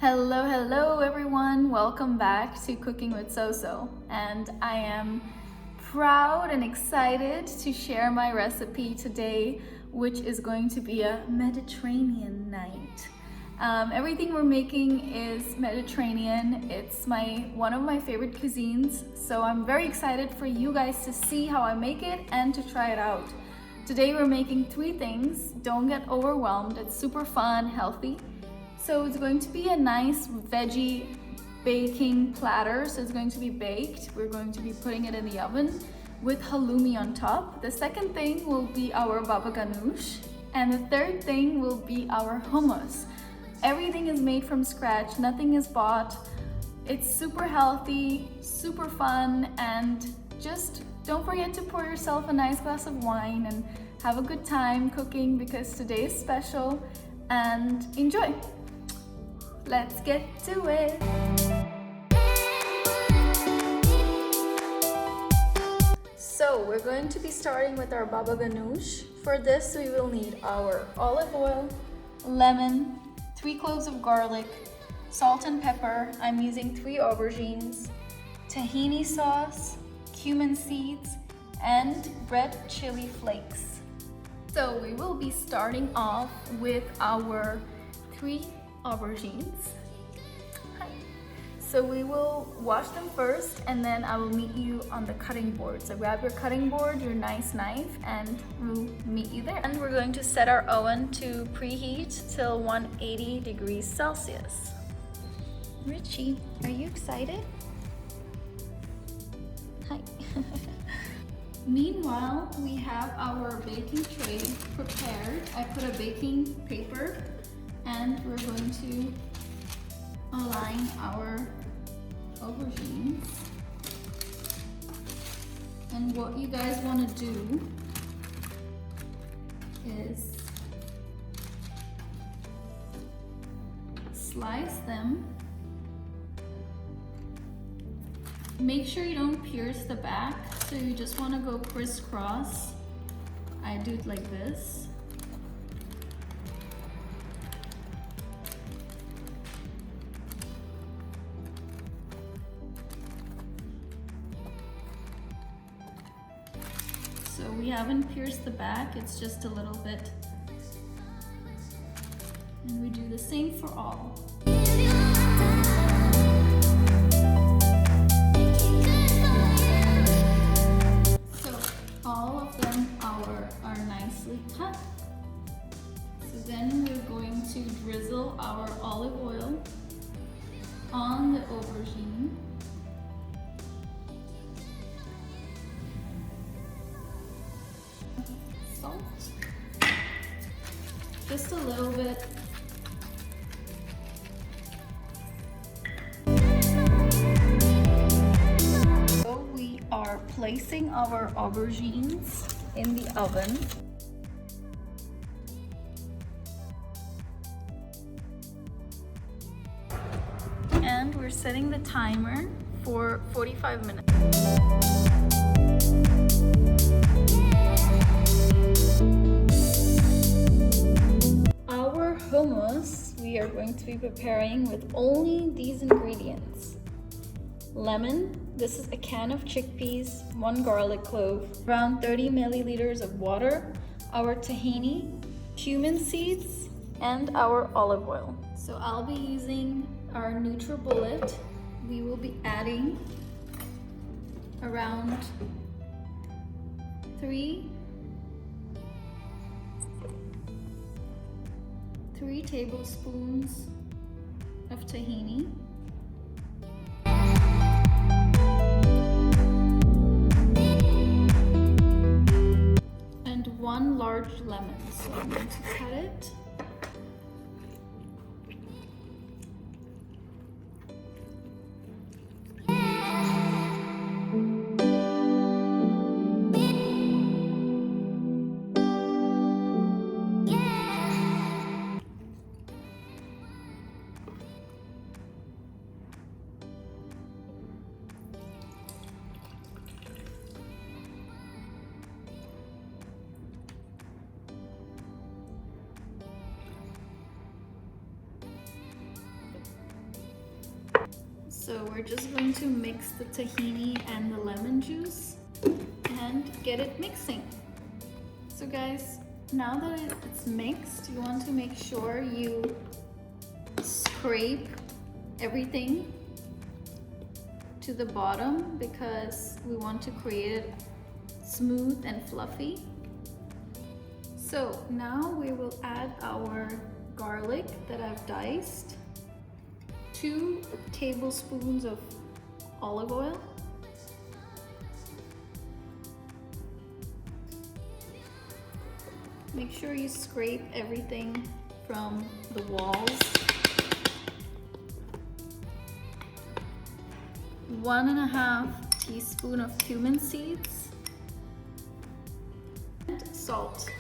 Hello everyone, welcome back to Cooking with Soso, and I am proud and excited to share my recipe today, which is going to be a Mediterranean night. Everything we're making is Mediterranean. It's one of my favorite cuisines, so I'm very excited for you guys to see how I make it and to try it out. Today we're making 3 things. Don't get overwhelmed, it's super fun, healthy. So it's going to be a nice veggie baking platter. So it's going to be baked. We're going to be putting it in the oven with halloumi on top. The second thing will be our baba ganoush. And the third thing will be our hummus. Everything is made from scratch, nothing is bought. It's super healthy, super fun, and just don't forget to pour yourself a nice glass of wine and have a good time cooking because today is special, and enjoy. Let's get to it. So we're going to be starting with our baba ganoush. For this we will need our olive oil, lemon, 3 cloves of garlic, salt and pepper. I'm using 3 aubergines, tahini sauce, cumin seeds, and red chili flakes. So we will be starting off with our 3 aubergines. So we will wash them first, and then I will meet you on the cutting board. So grab your cutting board, your nice knife, and we'll meet you there. And we're going to set our oven to preheat till 180 degrees Celsius. Richie, are you excited? Hi. Meanwhile, we have our baking tray prepared. I put a baking paper, and we're going to align our aubergines. And what you guys want to do is slice them. Make sure you don't pierce the back, so you just want to go crisscross. I do it like this. So we haven't pierced the back, it's just a little bit. And we do the same for all. So all of them are nicely cut. So then we're going to drizzle our olive oil on the aubergine. Salt, just a little bit. So we are placing our aubergines in the oven. And we're setting the timer for 45 minutes. Our hummus we are going to be preparing with only these ingredients. Lemon, this is a can of chickpeas, 1 garlic clove, around 30 milliliters of water, our tahini, cumin seeds, and our olive oil. So I'll be using our NutriBullet. We will be adding around 3 tablespoons of tahini, and 1 large lemon. So I'm going to cut it. So we're just going to mix the tahini and the lemon juice and get it mixing. So guys, now that it's mixed, you want to make sure you scrape everything to the bottom because we want to create it smooth and fluffy. So now we will add our garlic that I've diced, 2 tablespoons of olive oil, make sure you scrape everything from the walls, 1.5 teaspoon of cumin seeds, and salt.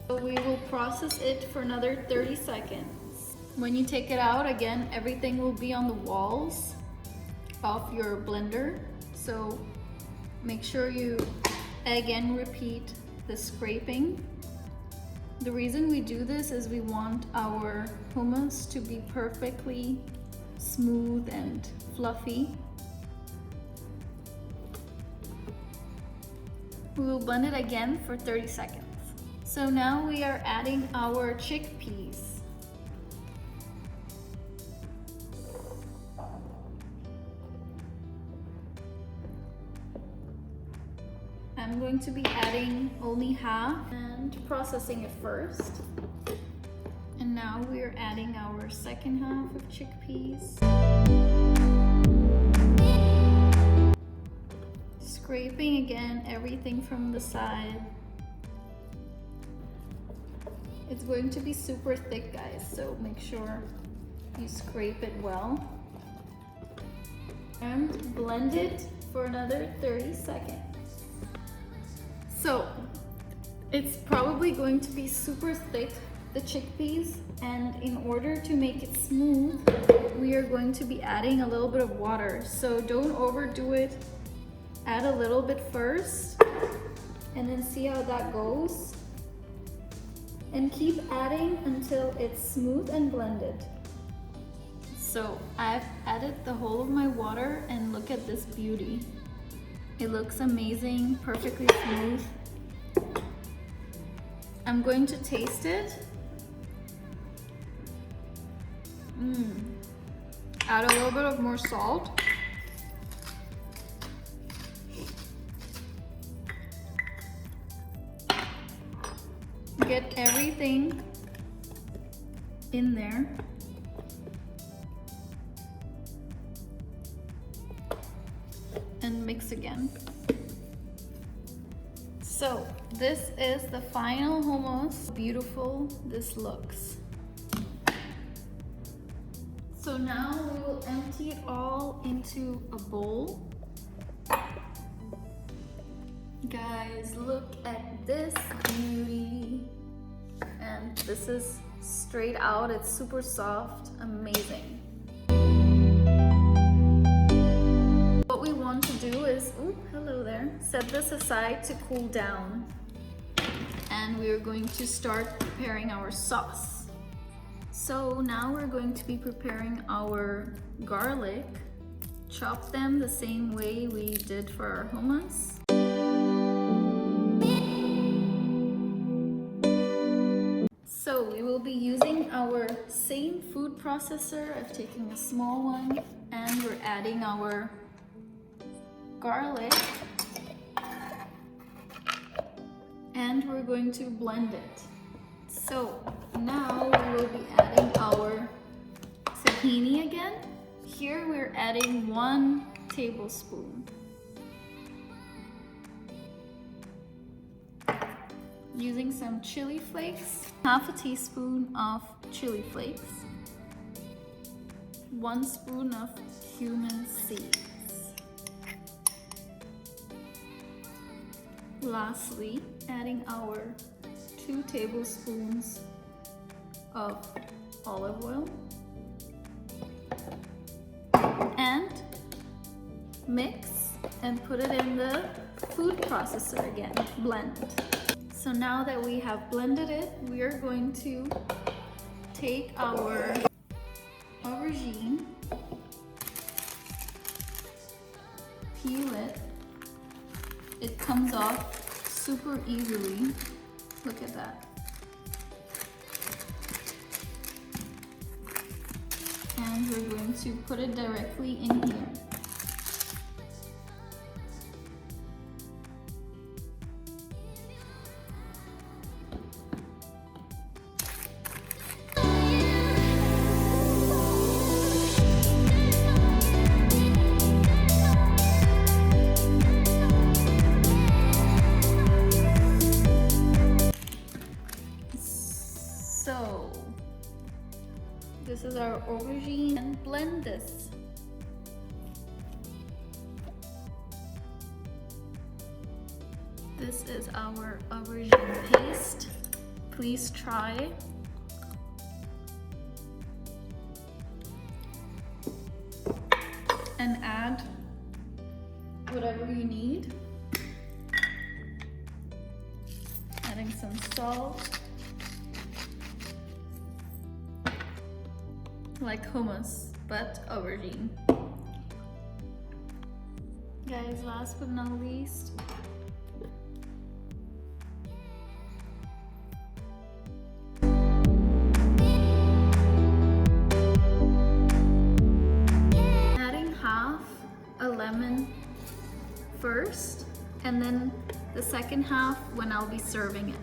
So we will process it for another 30 seconds. When you take it out, again, everything will be on the walls of your blender. So make sure you again repeat the scraping. The reason we do this is we want our hummus to be perfectly smooth and fluffy. We will blend it again for 30 seconds. So now we are adding our chickpeas. I'm going to be adding only half and processing it first. And now we are adding our second half of chickpeas. Scraping again everything from the side. It's going to be super thick, guys, so make sure you scrape it well. And blend it for another 30 seconds. So it's probably going to be super thick, the chickpeas, and in order to make it smooth, we are going to be adding a little bit of water. So don't overdo it. Add a little bit first and then see how that goes. And keep adding until it's smooth and blended. So I've added the whole of my water and look at this beauty. It looks amazing, perfectly smooth. I'm going to taste it. Add a little bit of more salt. Get everything in there. And mix again. So this is the final hummus. Beautiful this looks. So now we will empty it all into a bowl. Guys, look at this beauty. And this is straight out, it's super soft, amazing. What we want to do is, oh, hello there, set this aside to cool down. And we are going to start preparing our sauce. So now we're going to be preparing our garlic. Chop them the same way we did for our hummus. So we will be using our same food processor. I've taken a small one and we're adding our garlic and we're going to blend it. So now we will be adding our tahini again. Here we're adding 1 tablespoon. Using some chili flakes, half a teaspoon of chili flakes, 1 spoon of cumin seeds. Lastly, adding our 2 tablespoons of olive oil and mix and put it in the food processor again, blend. So now that we have blended it, we are going to take our aubergine, peel it. It comes off super easily. Look at that. And we're going to put it directly in here. So this is our aubergine, and blend this. This is our aubergine paste. Please try. And add whatever you need. Adding some salt. Like hummus, but aubergine. Guys, last but not least, adding half a lemon first, and then the second half when I'll be serving it.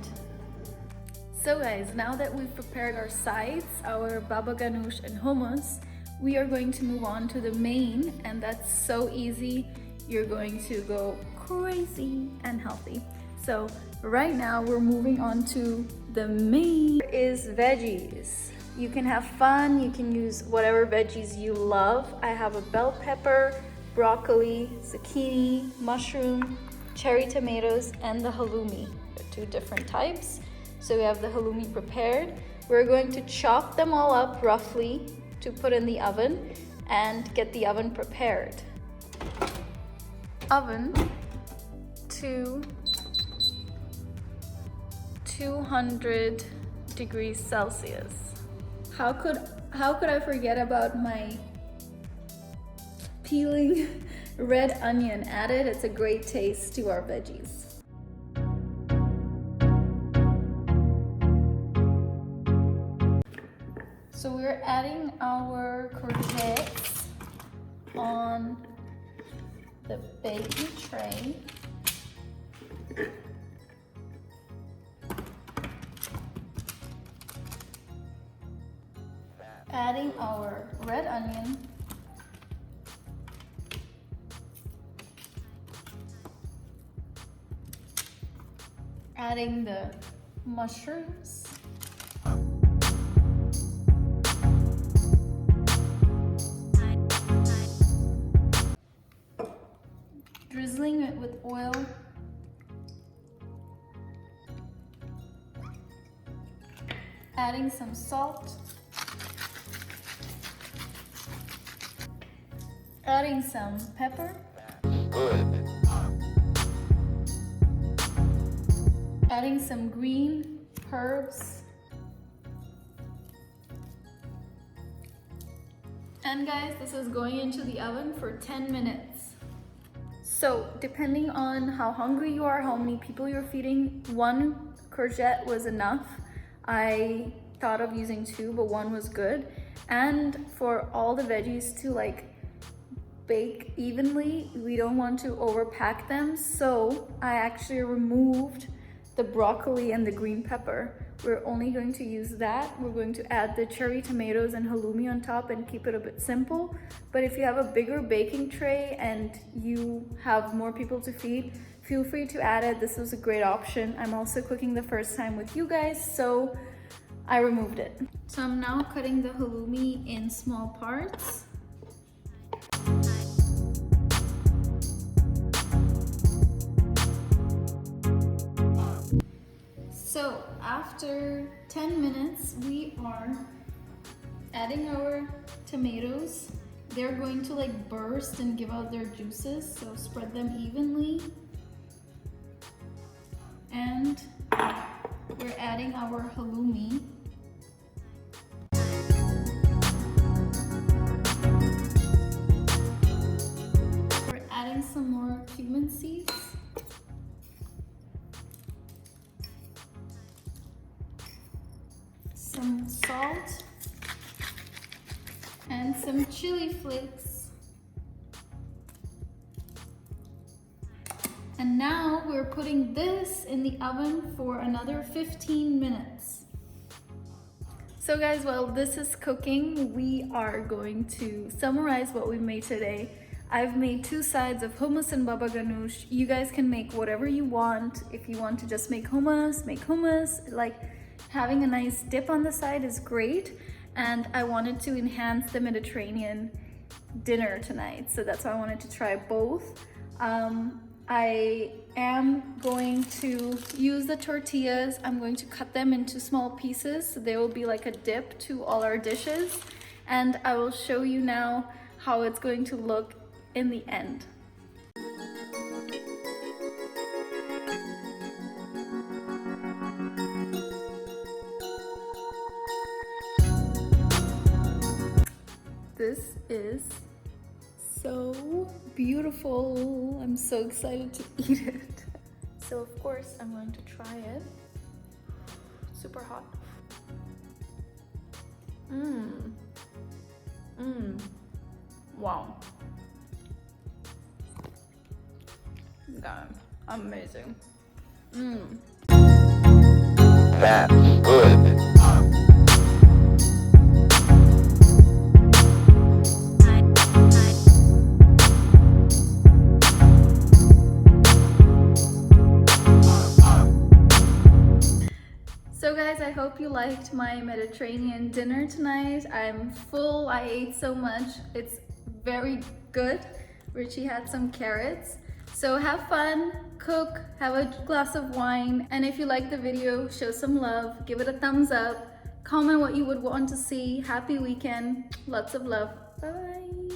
So guys, now that we've prepared our sides, our baba ganoush and hummus, we are going to move on to the main, and that's so easy. You're going to go crazy and healthy. So right now we're moving on to the main is veggies. You can have fun, you can use whatever veggies you love. I have a bell pepper, broccoli, zucchini, mushroom, cherry tomatoes, and the halloumi. They're two different types. So we have the halloumi prepared. We're going to chop them all up roughly to put in the oven and get the oven prepared. Oven to 200 degrees Celsius. How could I forget about my peeling red onion added? It's a great taste to our veggies. So we're adding our courgettes on the baking tray. Adding our red onion. Adding the mushrooms. Drizzling it with oil. Adding some salt. Adding some pepper. Adding some green herbs. And guys, this is going into the oven for 10 minutes. So depending on how hungry you are, how many people you're feeding, 1 courgette was enough. I thought of using 2, but 1 was good. And for all the veggies to like bake evenly, we don't want to overpack them. So I actually removed the broccoli and the green pepper. We're only going to use that. We're going to add the cherry tomatoes and halloumi on top and keep it a bit simple. But if you have a bigger baking tray and you have more people to feed, feel free to add it. This was a great option. I'm also cooking the first time with you guys, so I removed it. So I'm now cutting the halloumi in small parts. So after 10 minutes, we are adding our tomatoes. They're going to like burst and give out their juices, so spread them evenly. And we're adding our halloumi. more cumin seeds. Some salt and some chili flakes. And now we're putting this in the oven for another 15 minutes. So guys, while this is cooking, we are going to summarize what we made today. I've made 2 sides of hummus and baba ganoush. You guys can make whatever you want. If you want to just make hummus, make hummus. Like, having a nice dip on the side is great. And I wanted to enhance the Mediterranean dinner tonight, so that's why I wanted to try both. I am going to use the tortillas. I'm going to cut them into small pieces so they will be like a dip to all our dishes. And I will show you now how it's going to look in the end. This is so beautiful. I'm so excited to eat it. So of course I'm going to try it. Super hot. Wow. God, amazing. That's good. So guys, I hope you liked my Mediterranean dinner tonight. I'm full, I ate so much. It's very good. Richie had some carrots. So have fun, cook, have a glass of wine. And if you like the video, show some love, give it a thumbs up, comment what you would want to see. Happy weekend, lots of love, bye.